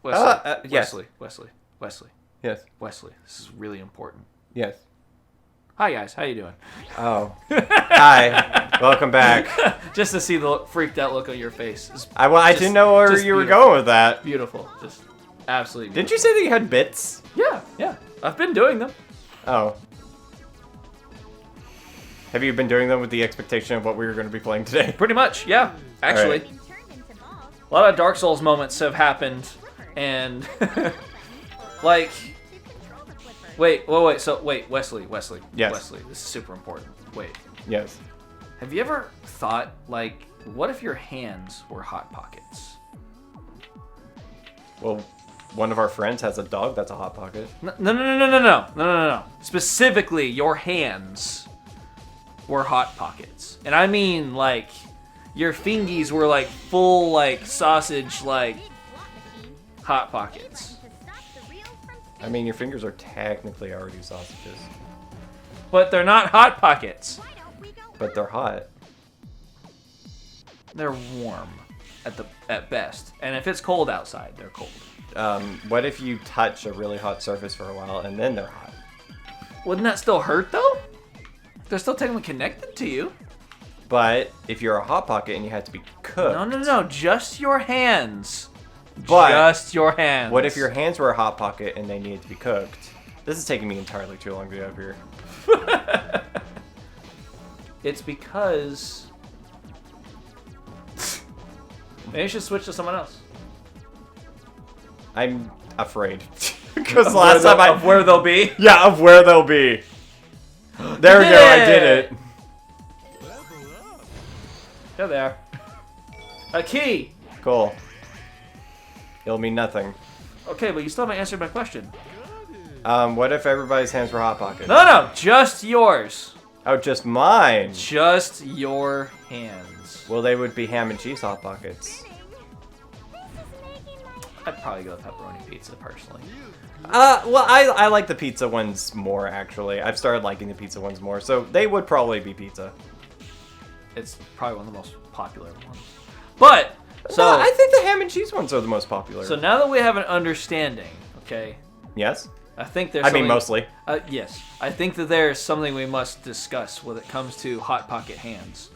Yes. Wesley. Yes. Wesley, this is really important. Yes. Hi guys, how you doing? Oh. Hi. Welcome back. Just to see the freaked out look on your face. I didn't know where you were going with that. Beautiful. Just absolutely beautiful. Didn't you say that you had bits? Yeah. I've been doing them. Oh. Have you been doing them with the expectation of what we were going to be playing today? Pretty much, yeah. Actually. Right. A lot of Dark Souls moments have happened, and like, wait, Wesley. Yes. Wesley, this is super important. Wait. Yes. Have you ever thought, like, what if your hands were Hot Pockets? Well, one of our friends has a dog that's a Hot Pocket. No. Specifically, your hands were Hot Pockets. And I mean, like, your fingies were, like, full, like, sausage, like, Hot Pockets. I mean, your fingers are technically already sausages. But they're not Hot Pockets. But they're hot. They're warm at best. And if it's cold outside, they're cold. What if you touch a really hot surface for a while and then they're hot? Wouldn't that still hurt, though? They're still technically connected to you. But if you're a Hot Pocket and you have to be cooked... No. Just your hands. But just your hands. What if your hands were a Hot Pocket and they needed to be cooked? This is taking me entirely too long to get up here. It's because... Maybe you should switch to someone else. I'm afraid. Because last time Of where they'll be? Yeah, of where they'll be. There we go, I did it. There they are. A key! Cool. It'll mean nothing. Okay, but you still haven't answered my question. What if everybody's hands were Hot Pockets? No, just yours. Oh, just mine? Just your hands. Well, they would be ham and cheese Hot Pockets. I'd probably go with pepperoni pizza, personally. Well, I like the pizza ones more, actually. I've started liking the pizza ones more, so they would probably be pizza. It's probably one of the most popular ones. But, so... Well, I think the ham and cheese ones are the most popular. So now that we have an understanding, okay? Yes? I think there's I mean, mostly. Yes. I think that there's something we must discuss when it comes to Hot Pocket hands.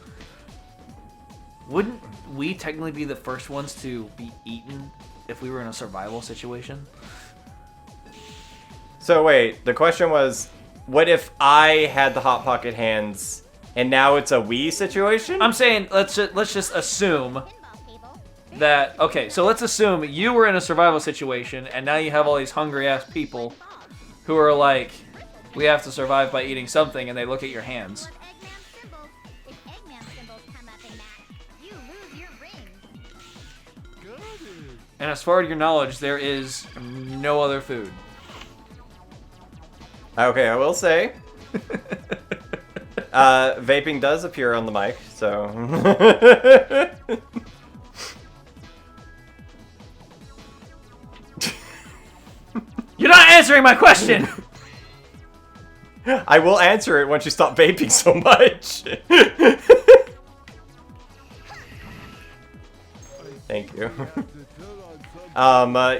Wouldn't we technically be the first ones to be eaten if we were in a survival situation? So wait, the question was, what if I had the Hot Pocket hands and now it's a we situation? I'm saying let's just assume that, okay, so let's assume you were in a survival situation and now you have all these hungry ass people who are like, we have to survive by eating something, and they look at your hands. And as far as your knowledge, there is no other food. Okay, I will say, vaping does appear on the mic, so... You're not answering my question! I will answer it once you stop vaping so much. Thank you.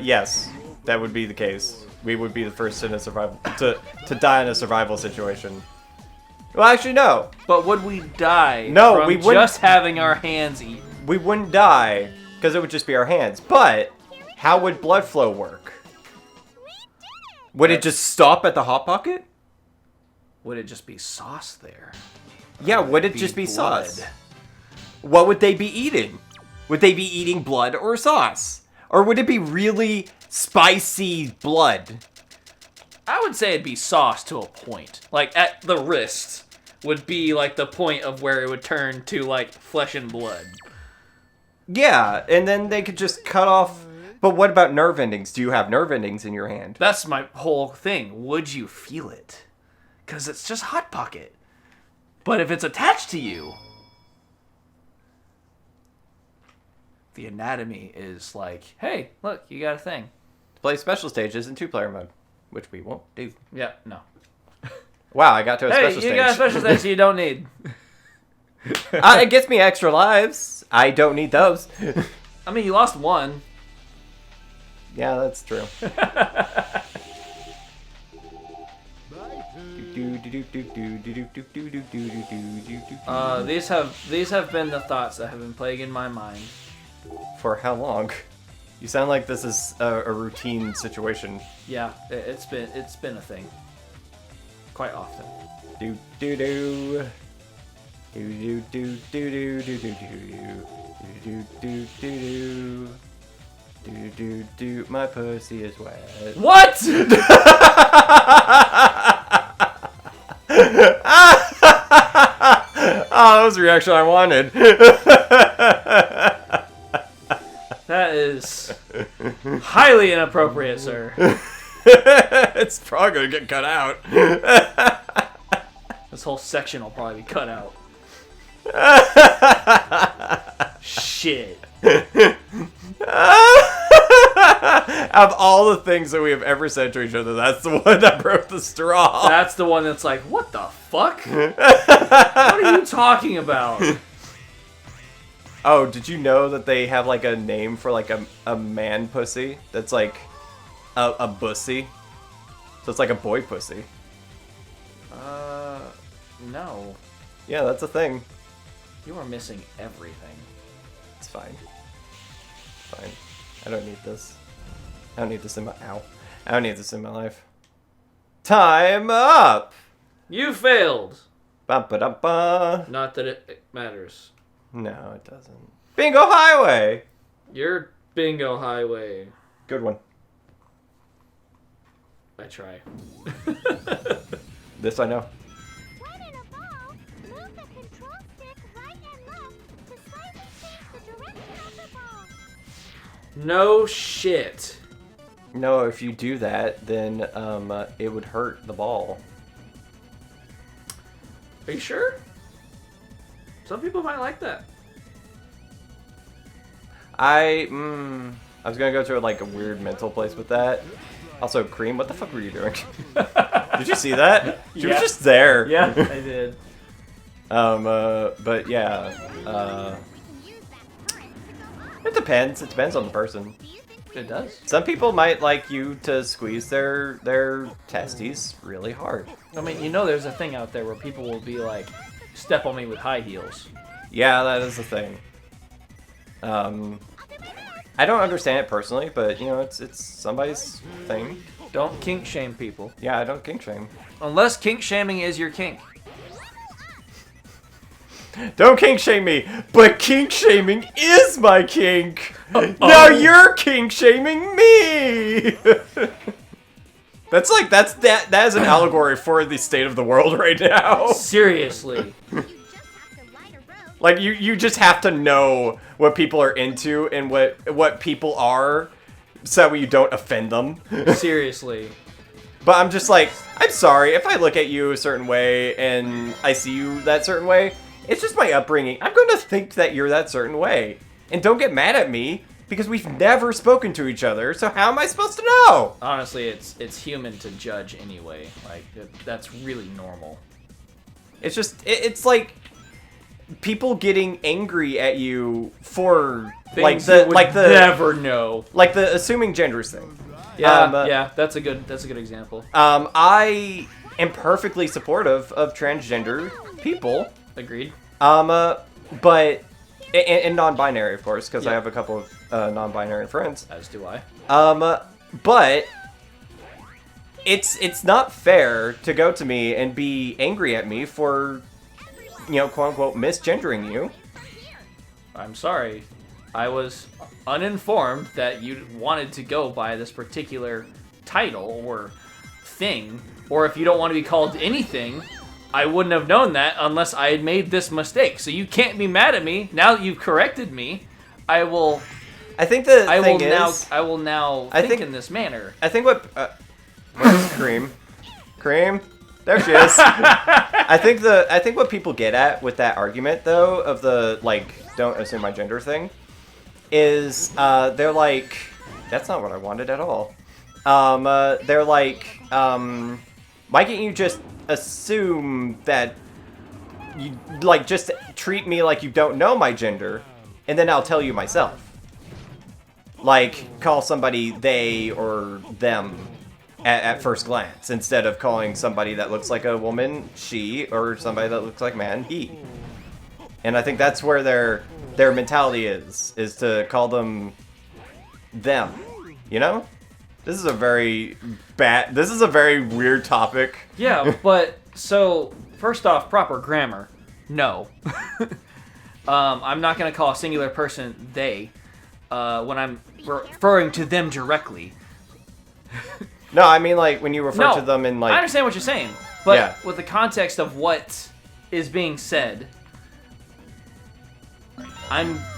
Yes, that would be the case. We would be the first in a survival to die in a survival situation. Well, actually, no. But would we die No, from we wouldn't. just having our hands eaten? We wouldn't die because it would just be our hands. But how would blood flow work? Would it just stop at the Hot Pocket? Would it just be sauce there? Yeah, would it just be sauce? What would they be eating? Would they be eating blood or sauce? Or would it be really spicy blood? I would say it'd be sauce to a point. Like, at the wrist would be, like, the point of where it would turn to, like, flesh and blood. Yeah, and then they could just cut off... But what about nerve endings? Do you have nerve endings in your hand? That's my whole thing. Would you feel it? Because it's just Hot Pocket. But if it's attached to you... The anatomy is like, hey, look, you got a thing. Play special stages in 2-player mode, which we won't do. Yeah, no. Wow, I got to a special stage. Hey, you got a special stage you don't need. It gets me extra lives. I don't need those. I mean, you lost one. Yeah, that's true. These have been the thoughts that have been plaguing my mind. For how long? You sound like this is a routine situation. Yeah, it's been a thing. Quite often. Do do do. Do do do do do do do do do do do do do. My pussy is wet. What? Oh, that was the reaction I wanted. That is highly inappropriate, sir. It's probably gonna get cut out. This whole section will probably be cut out. Shit. Of all the things that we have ever said to each other, that's the one that broke the straw. That's the one that's like, what the fuck? What are you talking about? Oh, did you know that they have like a name for like a man pussy that's like a bussy? So it's like a boy pussy. No. Yeah, that's a thing. You are missing everything. It's fine. Fine. I don't need this. I don't need this in my I don't need this in my life. Time up. You failed. Ba-ba-da-ba. Not that it matters. No, it doesn't. Bingo Highway. Your bingo highway. Good one. I try. This I know. When in a ball, move the control stick right and left to slightly change the direction of the ball. No shit. No, if you do that, then it would hurt the ball. Are you sure? Some people might like that. I was gonna go to like a weird mental place with that. Also, Cream, what the fuck were you doing? Did you see that? She was just there. Yeah, I did. But yeah, it depends. It depends on the person. It does. Some people might like you to squeeze their testes really hard. I mean, you know, there's a thing out there where people will be like, "Step on me with high heels." Yeah, that is the thing. I don't understand it personally, but you know, it's somebody's thing. Don't kink shame people. Yeah, I don't kink shame. Unless kink shaming is your kink. Don't kink shame me, but kink shaming is my kink. Now you're kink shaming me. That is an allegory for the state of the world right now. Seriously. Like you just have to know what people are into and what people are, so you don't offend them. Seriously. But I'm just like, I'm sorry if I look at you a certain way and I see you that certain way. It's just my upbringing. I'm going to think that you're that certain way. And don't get mad at me, because we've never spoken to each other, so how am I supposed to know? Honestly, it's human to judge anyway. Like, that's really normal. It's just, it's like people getting angry at you for Things you would never know. Like the assuming genders thing. Yeah, yeah, that's a good example. I am perfectly supportive of transgender people. Agreed. But and non-binary, of course, because I Yeah. have a couple of non-binary friends. As do I. But it's not fair to go to me and be angry at me for, you know, quote unquote misgendering you. I'm sorry. I was uninformed that you wanted to go by this particular title or thing, or if you don't want to be called anything, I wouldn't have known that unless I had made this mistake. So you can't be mad at me. Now that you've corrected me, I will think now think in this manner. I think where's Cream? Cream? There she is. I think what people get at with that argument though of the like don't assume my gender thing is they're like, that's not what I wanted at all. They're like, why can't you just assume that you like just treat me like you don't know my gender, and then I'll tell you myself. like call somebody they or them at first glance, instead of calling somebody that looks like a woman she, or somebody that looks like man he. And I think that's where their mentality is to call them them. You know? This is a very weird topic. Yeah, but so first off, proper grammar. No. I'm not going to call a singular person they when I'm referring to them directly. No, I mean like when you refer to them in like... I understand what you're saying, but Yeah. with the context of what is being said,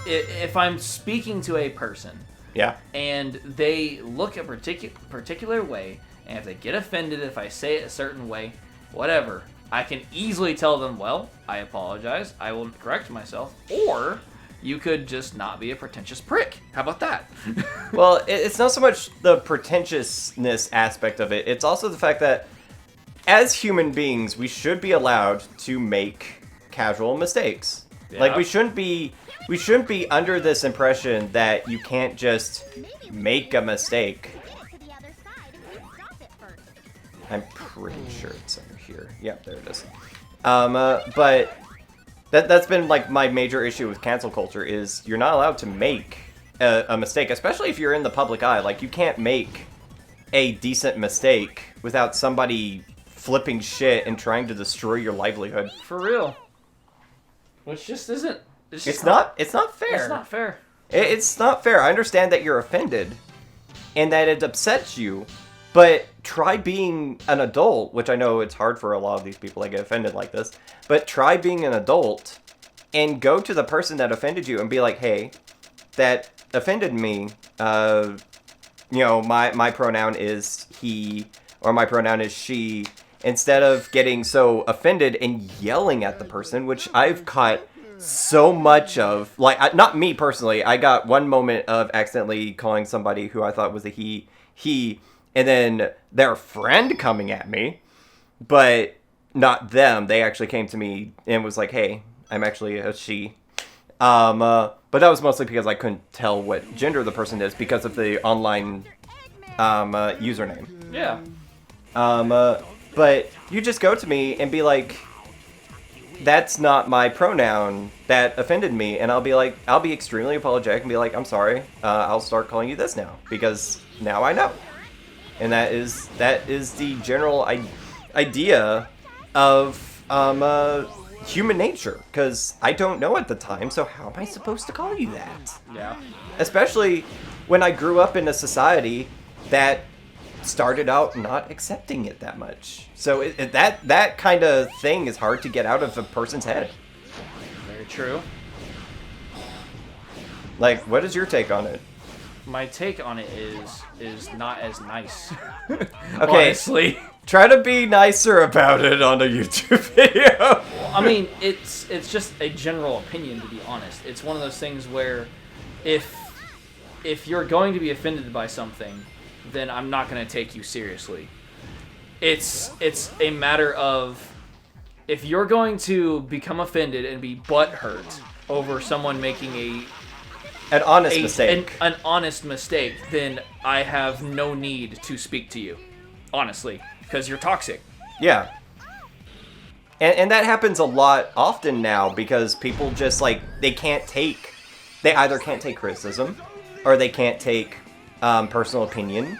if I'm speaking to a person Yeah. and they look a particular way, and if they get offended if I say it a certain way, whatever, I can easily tell them, well, I apologize, I will correct myself, or you could just not be a pretentious prick. How about that? Well, it's not so much the pretentiousness aspect of it. It's also the fact that as human beings, we should be allowed to make casual mistakes. Yeah. Like we shouldn't be under this impression that you can't just make a mistake. To the other side if you stop it first. I'm pretty sure it's over here. Yep, there it is. But that's been like my major issue with cancel culture is you're not allowed to make a mistake, especially if you're in the public eye. Like you can't make a decent mistake without somebody flipping shit and trying to destroy your livelihood. For real. Which just isn't... It's not fair. It's not fair. It's not fair. I understand that you're offended and that it upsets you, but try being an adult, which I know it's hard for a lot of these people that get offended like this, but try being an adult and go to the person that offended you and be like, hey, that offended me. My pronoun is he or my pronoun is she, instead of getting so offended and yelling at the person, which I've caught so much of. Like, not me personally. I got one moment of accidentally calling somebody who I thought was a he, and then their friend coming at me, but not them. They actually came to me and was like, hey, I'm actually a she. But that was mostly because I couldn't tell what gender the person is because of the online username. Yeah. But you just go to me and be like, that's not my pronoun that offended me, and I'll be extremely apologetic and be like, I'm sorry, I'll start calling you this now because now I know. And that is the general idea of human nature, because I don't know at the time, so how am I supposed to call you that? Yeah. Especially when I grew up in a society that started out not accepting it that much. So that kind of thing is hard to get out of a person's head. Very true. Like, what is your take on it? My take on it is not as nice. Okay. Honestly. Try to be nicer about it on a YouTube video. I mean, it's just a general opinion, to be honest. It's one of those things where if you're going to be offended by something, then I'm not going to take you seriously. It's a matter of, if you're going to become offended and be butthurt over someone making an honest mistake. An honest mistake, then I have no need to speak to you. Honestly. Because you're toxic. Yeah. And that happens a lot often now because people just, like, they either can't take criticism or they can't take personal opinion.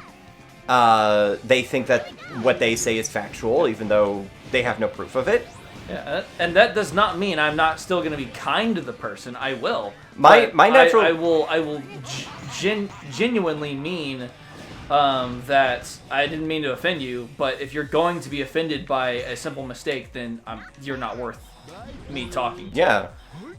They think that what they say is factual even though they have no proof of it. Yeah, and that does not mean I'm not still going to be kind to the person. I will. My natural... I will genuinely mean that I didn't mean to offend you, but if you're going to be offended by a simple mistake, then you're not worth me talking to. Yeah.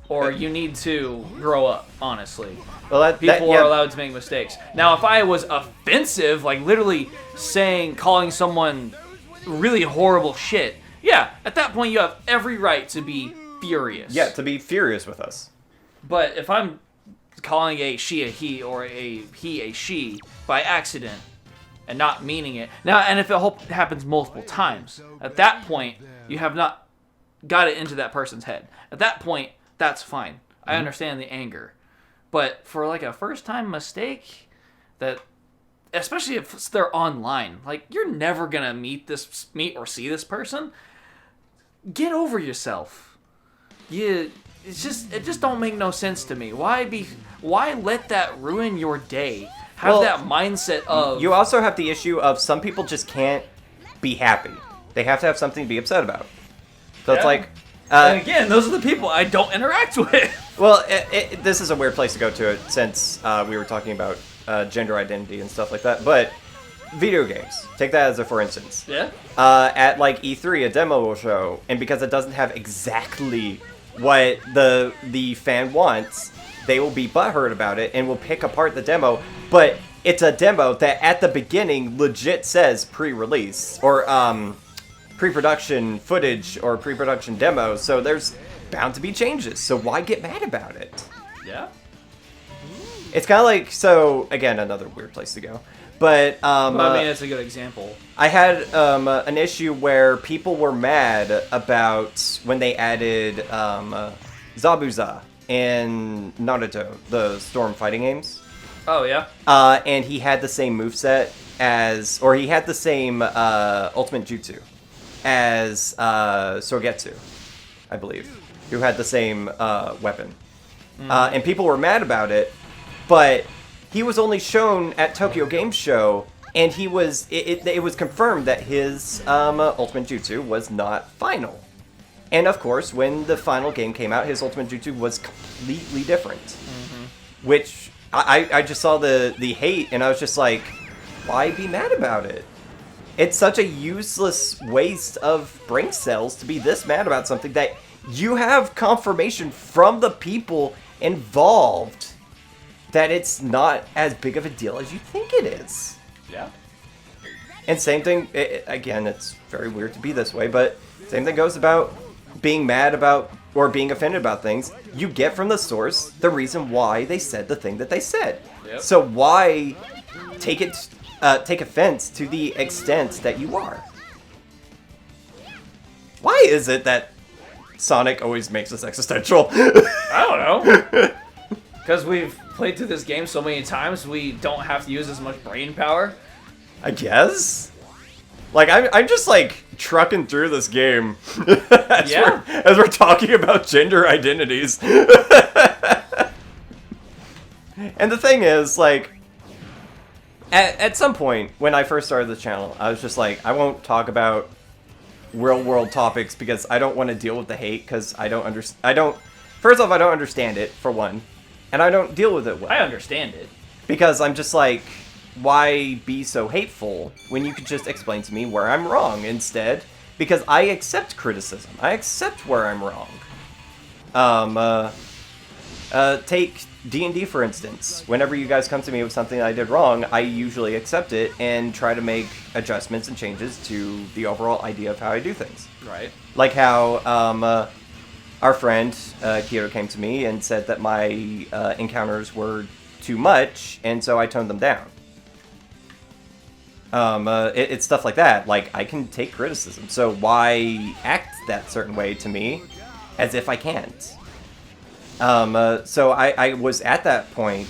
Or you need to grow up, honestly. Well, People are allowed to make mistakes. Now, if I was offensive, like literally calling someone really horrible shit, yeah, at that point you have every right to be furious. Yeah, to be furious with us. But if I'm calling a she a he or a he a she by accident and not meaning it, now, and if it happens multiple times, at that point you have not got it into that person's head. At that point, that's fine. I understand the anger. But for like a first time mistake, that, especially if they're online, like you're never gonna meet or see this person. Get over yourself. It just don't make no sense to me. Why let that ruin your day? Have that mindset of... You also have the issue of some people just can't be happy. They have to have something to be upset about. So it's like... and again, those are the people I don't interact with. Well, this is a weird place to go to it since we were talking about gender identity and stuff like that. But video games, take that as a for instance. Yeah. At like E3, a demo will show, and because it doesn't have exactly what the fan wants, they will be butthurt about it and will pick apart the demo. But it's a demo that at the beginning legit says pre-release or pre-production footage or pre-production demo, so there's bound to be changes. So why get mad about it? Yeah. It's kind of like, so again, another weird place to go. But I mean, it's a good example. I had an issue where people were mad about when they added Zabuza in Naruto, the Storm fighting games. Oh, yeah? And he had the same moveset as, or he had the same ultimate jutsu as Sogetsu, I believe, who had the same weapon. And people were mad about it, but he was only shown at Tokyo Game Show, and he was it was confirmed that his ultimate jutsu was not final. And of course, when the final game came out, his ultimate jutsu was completely different. Which I just saw the hate, and I was just like, why be mad about it? It's such a useless waste of brain cells to be this mad about something that you have confirmation from the people involved that it's not as big of a deal as you think it is. Yeah. And same thing, again, it's very weird to be this way, but same thing goes about being mad about or being offended about things. You get from the source the reason why they said the thing that they said. Yep. So why take offense to the extent that you are? Why is it that Sonic always makes us existential? I don't know. Because we've played through this game so many times, we don't have to use as much brain power. I guess. Like, I'm just like trucking through this game as we're talking about gender identities. And the thing is, like, at some point when I first started the channel, I was just like, I won't talk about real world topics because I don't want to deal with the hate because I don't first off, I don't understand it, for one, and I don't deal with it well. I understand it. Because I'm just like, why be so hateful when you could just explain to me where I'm wrong instead? Because I accept criticism. I accept where I'm wrong. Take D&D, for instance. Whenever you guys come to me with something I did wrong, I usually accept it and try to make adjustments and changes to the overall idea of how I do things. Right. Like how our friend Kyoto came to me and said that my encounters were too much, and so I toned them down. It's stuff like that. Like, I can take criticism, so why act that certain way to me as if I can't? So I was at that point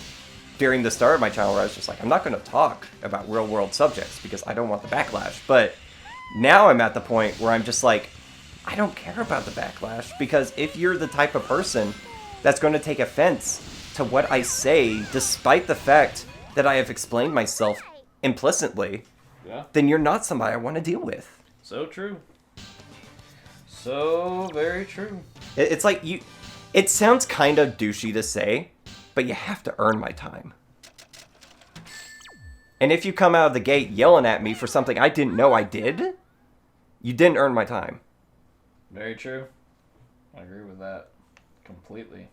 during the start of my channel where I was just like, I'm not going to talk about real-world subjects because I don't want the backlash. But now I'm at the point where I'm just like, I don't care about the backlash, because if you're the type of person that's going to take offense to what I say, despite the fact that I have explained myself implicitly, then you're not somebody I want to deal with. So true. So very true. It's like it sounds kind of douchey to say, but you have to earn my time. And if you come out of the gate yelling at me for something I didn't know I did, you didn't earn my time. Very true. I agree with that completely.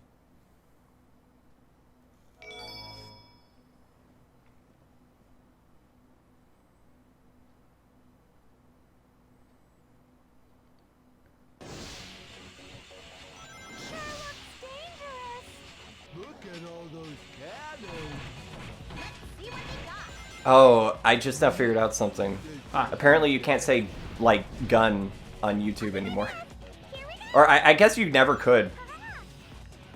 Oh, I just now figured out something. Ah. Apparently you can't say, like, gun on YouTube anymore. Or I guess you never could.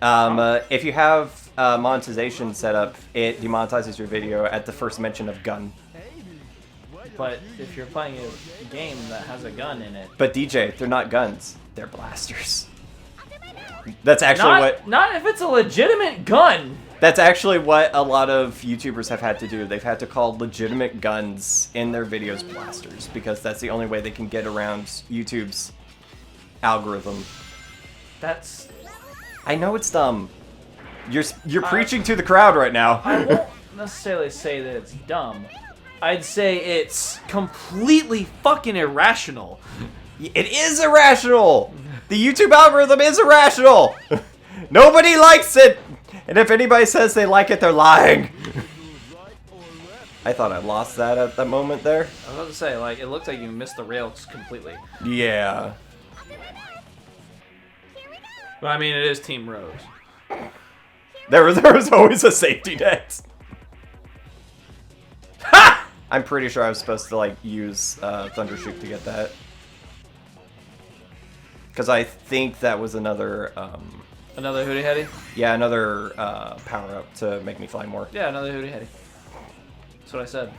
If you have monetization setup, it demonetizes your video at the first mention of gun. But if you're playing a game that has a gun in it, But DJ, they're not guns. They're blasters. That's actually not if it's a legitimate gun. That's actually what a lot of YouTubers have had to do. They've had to call legitimate guns in their videos blasters because that's the only way they can get around YouTube's algorithm. That's. I know it's dumb. You're preaching to the crowd right now. I won't necessarily say that it's dumb. I'd say it's completely fucking irrational. It is irrational. The YouTube algorithm is irrational. Nobody likes it. And if anybody says they like it, they're lying. I thought I lost that at that moment there. I was about to say, like, it looks like you missed the rails completely. Yeah. But I mean, it is Team Rose. There was always a safety net. Ha! I'm pretty sure I was supposed to like use Thundershoot to get that. Because I think that was another Another Hootie Heady? yeah, another power up to make me fly more. Yeah, another Hootie Heady. That's what I said.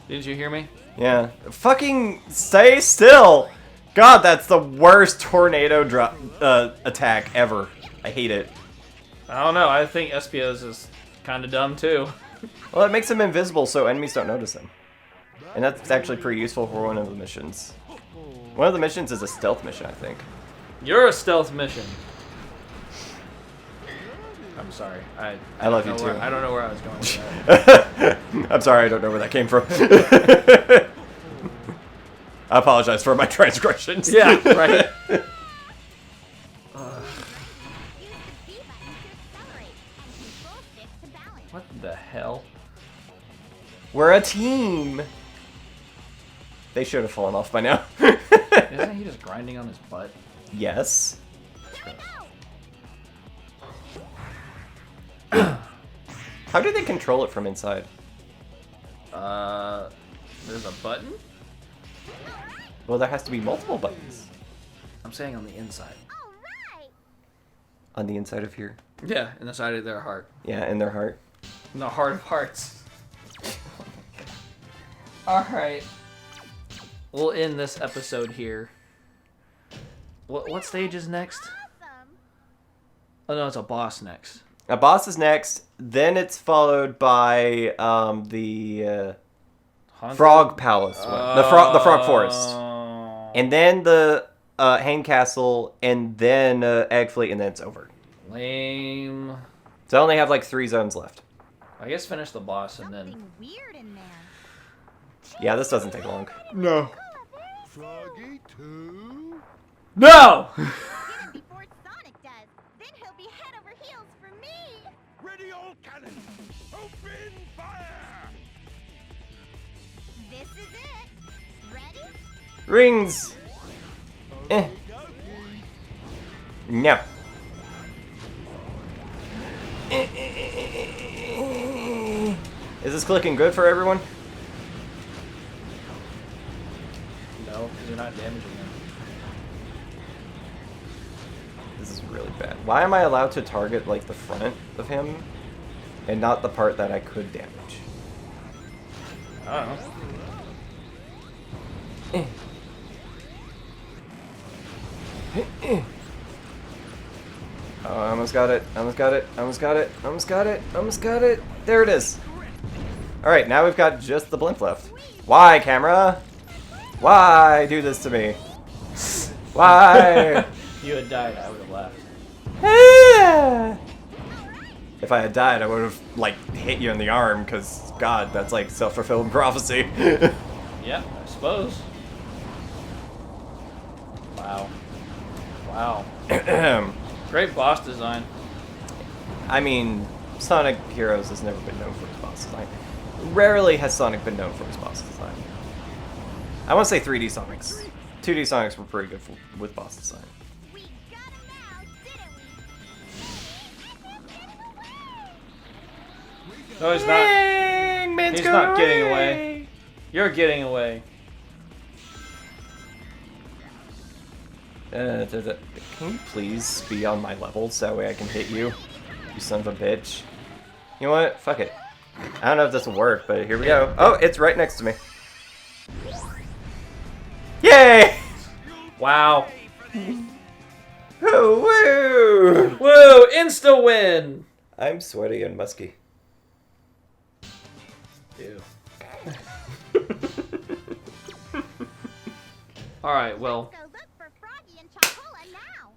Didn't you hear me? Yeah. Fucking stay still. God, that's the worst tornado attack ever. I hate it. I don't know. I think Espio's is kind of dumb too. Well, it makes him invisible so enemies don't notice him. And that's actually pretty useful for one of the missions. One of the missions is a stealth mission, I think. You're a stealth mission. I'm sorry. I love you too. I don't know where I was going with that. I'm sorry, I don't know where that came from. I apologize for my transgressions. Yeah, right. What the hell? We're a team. They should have fallen off by now. Isn't he just grinding on his butt? Yes. How do they control it from inside? There's a button? Well, there has to be multiple buttons. I'm saying on the inside. On the inside of here? Yeah, in the side of their heart. Yeah, in their heart. In the heart of hearts. Alright. We'll end this episode here. What stage is next? Oh no, it's a boss next. A boss is next, then it's followed by the Haunted? Frog Palace one. The Frog Forest. And then the Hang Castle, and then Egg Fleet, and then it's over. Lame. So I only have like 3 zones left. I guess finish the boss and then... Something weird in there. Yeah, this doesn't take long. No. Froggy too? No! Get him before Sonic does. Then he'll be head over heels for me. Ready all cannons! Open fire! This is it. Ready? Rings! Eh. No. Is this clicking good for everyone? No, because you're not damaging him. This is really bad. Why am I allowed to target like the front of him and not the part that I could damage? I don't know. Oh, I almost got it. Almost got it. Almost got it. Almost got it. Almost got it. There it is. Alright, now we've got just the blimp left. Why, camera? Why do this to me? Why? If you had died, I would have left. If I had died, I would have, like, hit you in the arm, because, God, that's, like, self-fulfilling prophecy. Yeah, I suppose. Wow. Wow. Great boss design. I mean, Sonic Heroes has never been known for its boss design. Rarely has Sonic been known for its boss design. I want to say 3D Sonics. 2D Sonics were pretty good with boss design. We got him now, didn't we? No, he's not. He's not getting away. You're getting away. Can you please be on my level so that way I can hit you? You son of a bitch. You know what? Fuck it. I don't know if this will work, but here we go. Oh, it's right next to me. Yay! Wow. Oh, woo! Woo! Insta win! I'm sweaty and musky. Ew. Alright, well, Go look for Froggy and Chocola now.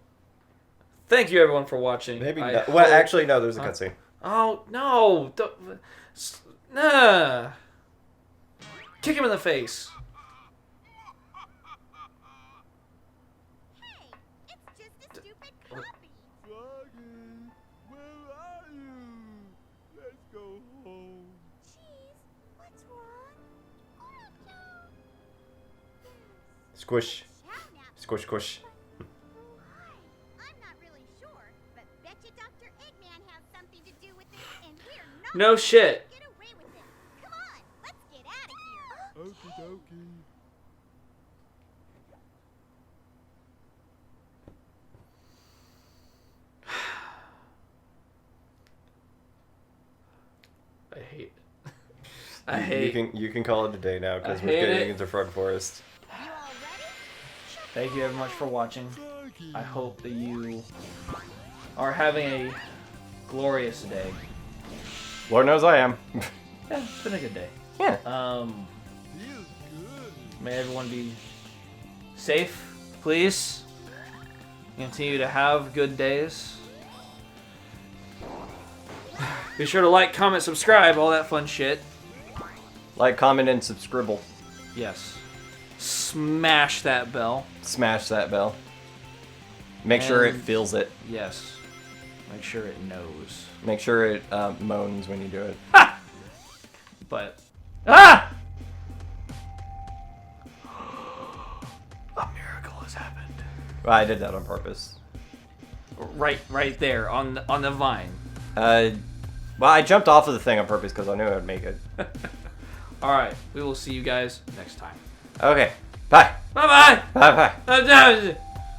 thank you everyone for watching. Maybe I not. Well, hope- actually, no, there's a cutscene. Oh, no! Nah! Kick him in the face. Hey, it's just a stupid copy. Froggy, where are you? Let's go home. Jeez, what's wrong? Squish. Chow nap. Squish, squish. Why? I'm not really sure, but betcha Dr. Eggman has something to do with it, and we're not No shit. get away with it. Come on, let's get out of here. Okie dokie. I hate it. I hate You can call it a day now because I we're hate getting it. into Frog Forest. You all ready? Thank you very much for watching. Froggy. I hope that you are having a glorious day. Lord knows I am. Yeah, it's been a good day. Yeah. Feels good. May everyone be safe, please. Continue to have good days. Be sure to like, comment, subscribe, all that fun shit. Like, comment, and subscribe. Yes. Smash that bell. Smash that bell. Make sure it And- feels it. Yes. Make sure it knows. Make sure it moans when you do it. But ah! A miracle has happened. Well, I did that on purpose. Right there on the vine. Well, I jumped off of the thing on purpose because I knew I'd make it. All right, we will see you guys next time. Okay. Bye. Bye Bye bye. bye.